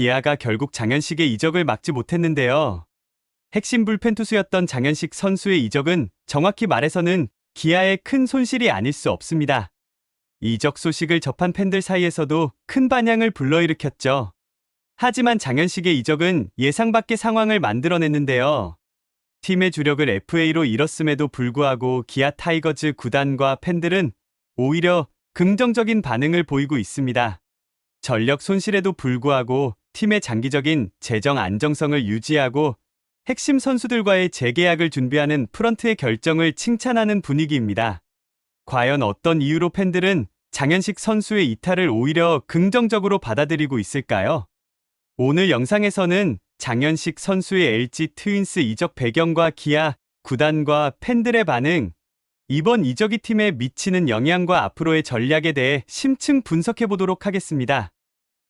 기아가 결국 장현식의 이적을 막지 못했는데요. 핵심 불펜 투수였던 장현식 선수의 이적은 정확히 말해서는 기아의 큰 손실이 아닐 수 없습니다. 이적 소식을 접한 팬들 사이에서도 큰 반향을 불러일으켰죠. 하지만 장현식의 이적은 예상 밖의 상황을 만들어냈는데요. 팀의 주력을 FA로 잃었음에도 불구하고 기아 타이거즈 구단과 팬들은 오히려 긍정적인 반응을 보이고 있습니다. 전력 손실에도 불구하고 팀의 장기적인 재정 안정성을 유지하고 핵심 선수들과의 재계약을 준비하는 프런트의 결정을 칭찬하는 분위기입니다. 과연 어떤 이유로 팬들은 장현식 선수의 이탈을 오히려 긍정적으로 받아들이고 있을까요? 오늘 영상에서는 장현식 선수의 LG 트윈스 이적 배경과 기아, 구단과 팬들의 반응, 이번 이적이 팀에 미치는 영향과 앞으로의 전략에 대해 심층 분석해 보도록 하겠습니다.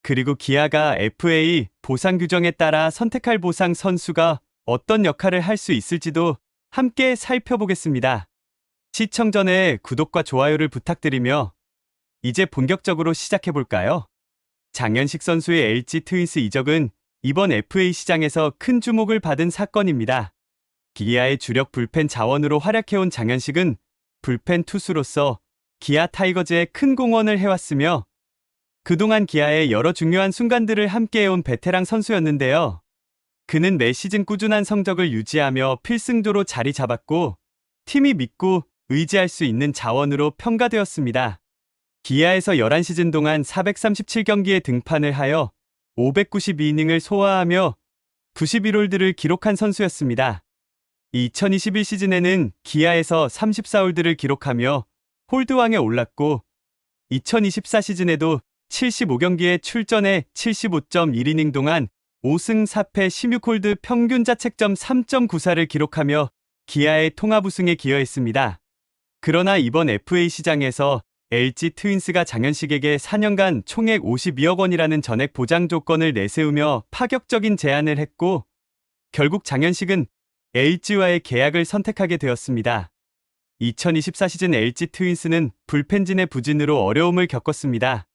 그리고 기아가 FA 보상 규정에 따라 선택할 보상 선수가 어떤 역할을 할 수 있을지도 함께 살펴보겠습니다. 시청 전에 구독과 좋아요를 부탁드리며 이제 본격적으로 시작해볼까요? 장현식 선수의 LG 트윈스 이적은 이번 FA 시장에서 큰 주목을 받은 사건입니다. 기아의 주력 불펜 자원으로 활약해온 장현식은 불펜 투수로서 기아 타이거즈에 큰 공헌을 해왔으며 그동안 기아의 여러 중요한 순간들을 함께해온 베테랑 선수였는데요. 그는 매 시즌 꾸준한 성적을 유지하며 필승조로 자리 잡았고 팀이 믿고 의지할 수 있는 자원으로 평가되었습니다. 기아에서 11시즌 동안 437경기에 등판을 하여 592이닝을 소화하며 91홀드를 기록한 선수였습니다. 2021 시즌에는 기아에서 34홀드를 기록하며 홀드왕에 올랐고 2024 시즌에도 75경기에 출전해 75.1이닝 동안 5승 4패 16홀드 평균 자책점 3.94를 기록하며 기아의 통합 우승에 기여했습니다. 그러나 이번 FA 시장에서 LG 트윈스가 장현식에게 4년간 총액 52억 원이라는 전액 보장 조건을 내세우며 파격적인 제안을 했고 결국 장현식은 LG와의 계약을 선택하게 되었습니다. 2024 시즌 LG 트윈스는 불펜진의 부진으로 어려움을 겪었습니다.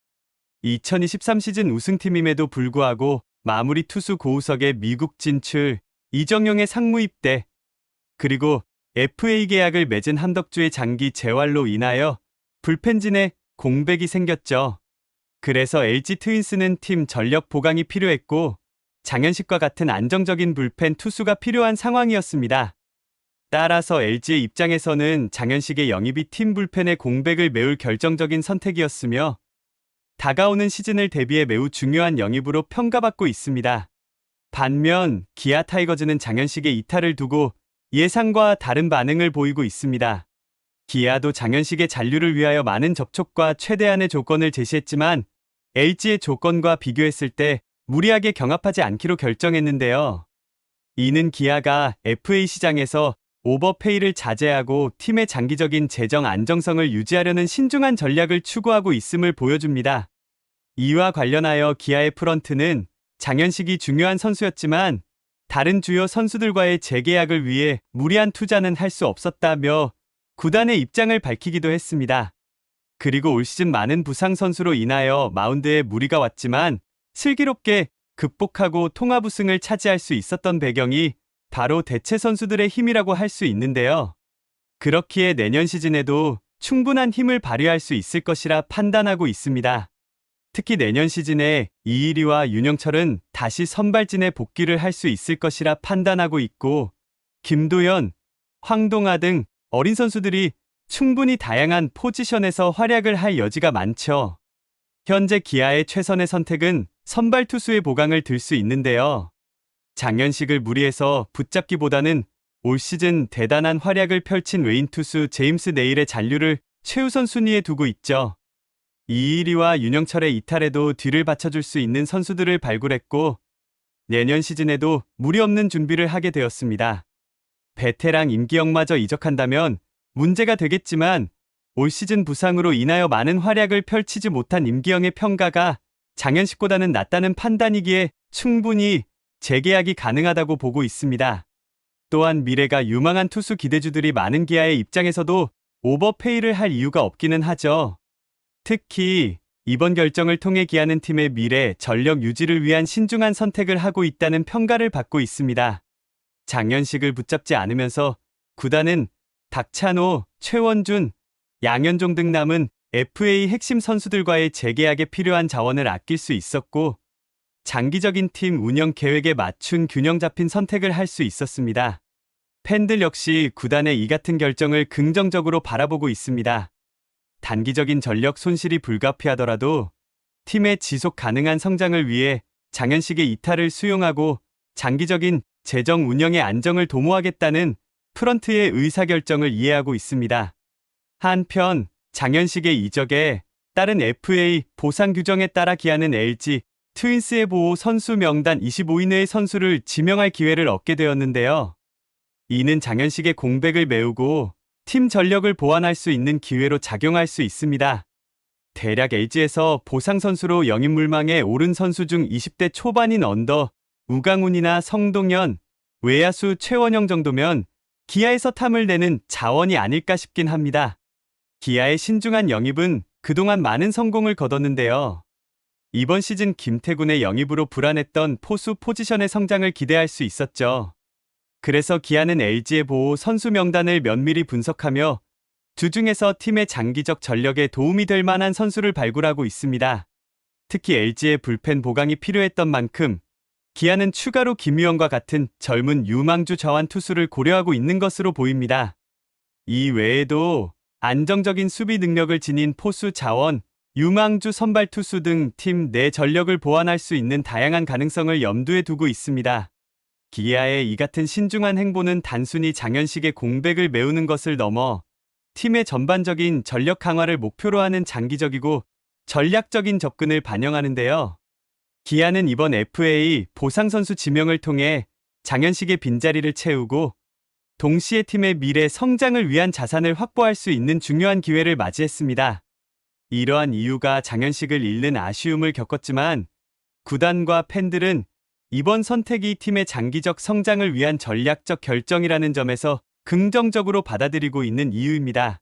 2023 시즌 우승팀임에도 불구하고 마무리 투수 고우석의 미국 진출, 이정용의 상무 입대, 그리고 FA 계약을 맺은 한덕주의 장기 재활로 인하여 불펜진에 공백이 생겼죠. 그래서 LG 트윈스는 팀 전력 보강이 필요했고 장현식과 같은 안정적인 불펜 투수가 필요한 상황이었습니다. 따라서 LG의 입장에서는 장현식의 영입이 팀 불펜의 공백을 메울 결정적인 선택이었으며 다가오는 시즌을 대비해 매우 중요한 영입으로 평가받고 있습니다. 반면 기아 타이거즈는 장현식의 이탈을 두고 예상과 다른 반응을 보이고 있습니다. 기아도 장현식의 잔류를 위하여 많은 접촉과 최대한의 조건을 제시했지만 LG의 조건과 비교했을 때 무리하게 경합하지 않기로 결정했는데요. 이는 기아가 FA 시장에서 오버페이를 자제하고 팀의 장기적인 재정 안정성을 유지하려는 신중한 전략을 추구하고 있음을 보여줍니다. 이와 관련하여 기아의 프런트는 장현식이 중요한 선수였지만 다른 주요 선수들과의 재계약을 위해 무리한 투자는 할 수 없었다며 구단의 입장을 밝히기도 했습니다. 그리고 올 시즌 많은 부상 선수로 인하여 마운드에 무리가 왔지만 슬기롭게 극복하고 통합 우승을 차지할 수 있었던 배경이 바로 대체 선수들의 힘이라고 할 수 있는데요. 그렇기에 내년 시즌에도 충분한 힘을 발휘할 수 있을 것이라 판단하고 있습니다. 특히 내년 시즌에 이일이와 윤영철은 다시 선발진에 복귀를 할 수 있을 것이라 판단하고 있고 김도현, 황동아 등 어린 선수들이 충분히 다양한 포지션에서 활약을 할 여지가 많죠. 현재 기아의 최선의 선택은 선발 투수의 보강을 들 수 있는데요. 장현식을 무리해서 붙잡기보다는 올 시즌 대단한 활약을 펼친 외인 투수 제임스 네일의 잔류를 최우선 순위에 두고 있죠. 이일이와 윤영철의 이탈에도 뒤를 받쳐줄 수 있는 선수들을 발굴했고 내년 시즌에도 무리 없는 준비를 하게 되었습니다. 베테랑 임기영마저 이적한다면 문제가 되겠지만 올 시즌 부상으로 인하여 많은 활약을 펼치지 못한 임기영의 평가가 장현식보다는 낮다는 판단이기에 충분히 재계약이 가능하다고 보고 있습니다. 또한 미래가 유망한 투수 기대주들이 많은 기아의 입장에서도 오버페이를 할 이유가 없기는 하죠. 특히 이번 결정을 통해 기아는 팀의 미래 전력 유지를 위한 신중한 선택을 하고 있다는 평가를 받고 있습니다. 장현식을 붙잡지 않으면서 구단은 박찬호, 최원준, 양현종 등 남은 FA 핵심 선수들과의 재계약에 필요한 자원을 아낄 수 있었고 장기적인 팀 운영 계획에 맞춘 균형 잡힌 선택을 할 수 있었습니다. 팬들 역시 구단의 이 같은 결정을 긍정적으로 바라보고 있습니다. 단기적인 전력 손실이 불가피하더라도 팀의 지속 가능한 성장을 위해 장현식의 이탈을 수용하고 장기적인 재정 운영의 안정을 도모하겠다는 프런트의 의사결정을 이해하고 있습니다. 한편 장현식의 이적에 따른 FA 보상 규정에 따라 기아는 LG 트윈스의 보호 선수 명단 25인의 선수를 지명할 기회를 얻게 되었는데요. 이는 장현식의 공백을 메우고 팀 전력을 보완할 수 있는 기회로 작용할 수 있습니다. 대략 LG에서 보상 선수로 영입물망에 오른 선수 중 20대 초반인 언더, 우강훈이나 성동현, 외야수 최원영 정도면 기아에서 탐을 내는 자원이 아닐까 싶긴 합니다. 기아의 신중한 영입은 그동안 많은 성공을 거뒀는데요. 이번 시즌 김태군의 영입으로 불안했던 포수 포지션의 성장을 기대할 수 있었죠. 그래서 기아는 LG의 보호 선수 명단을 면밀히 분석하며 주중에서 팀의 장기적 전력에 도움이 될 만한 선수를 발굴하고 있습니다. 특히 LG의 불펜 보강이 필요했던 만큼 기아는 추가로 김유영과 같은 젊은 유망주 자완 투수를 고려하고 있는 것으로 보입니다. 이 외에도 안정적인 수비 능력을 지닌 포수 자원, 유망주 선발 투수 등 팀 내 전력을 보완할 수 있는 다양한 가능성을 염두에 두고 있습니다. 기아의 이 같은 신중한 행보는 단순히 장현식의 공백을 메우는 것을 넘어 팀의 전반적인 전력 강화를 목표로 하는 장기적이고 전략적인 접근을 반영하는데요. 기아는 이번 FA 보상 선수 지명을 통해 장현식의 빈자리를 채우고 동시에 팀의 미래 성장을 위한 자산을 확보할 수 있는 중요한 기회를 맞이했습니다. 이러한 이유가 장현식을 잃는 아쉬움을 겪었지만 구단과 팬들은 이번 선택이 팀의 장기적 성장을 위한 전략적 결정이라는 점에서 긍정적으로 받아들이고 있는 이유입니다.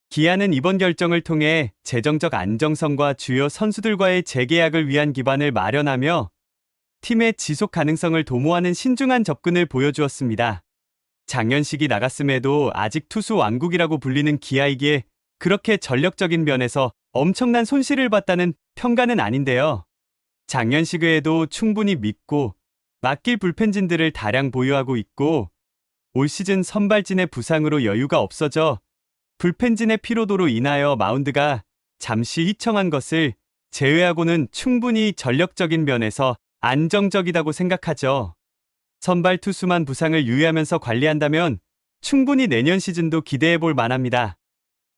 기아는 이번 결정을 통해 재정적 안정성과 주요 선수들과의 재계약을 위한 기반을 마련하며 팀의 지속 가능성을 도모하는 신중한 접근을 보여주었습니다. 장현식이 나갔음에도 아직 투수 왕국이라고 불리는 기아이기에 그렇게 전력적인 면에서 엄청난 손실을 봤다는 평가는 아닌데요. 장현식 외에도 충분히 믿고 맡길 불펜진들을 다량 보유하고 있고 올 시즌 선발진의 부상으로 여유가 없어져 불펜진의 피로도로 인하여 마운드가 잠시 휘청한 것을 제외하고는 충분히 전력적인 면에서 안정적이다고 생각하죠. 선발 투수만 부상을 유의하면서 관리한다면 충분히 내년 시즌도 기대해볼 만합니다.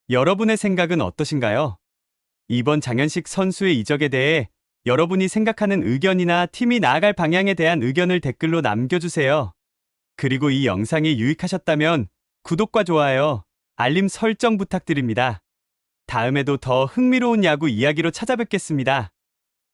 여러분의 생각은 어떠신가요? 이번 장현식 선수의 이적에 대해 여러분이 생각하는 의견이나 팀이 나아갈 방향에 대한 의견을 댓글로 남겨주세요. 그리고 이 영상이 유익하셨다면 구독과 좋아요, 알림 설정 부탁드립니다. 다음에도 더 흥미로운 야구 이야기로 찾아뵙겠습니다.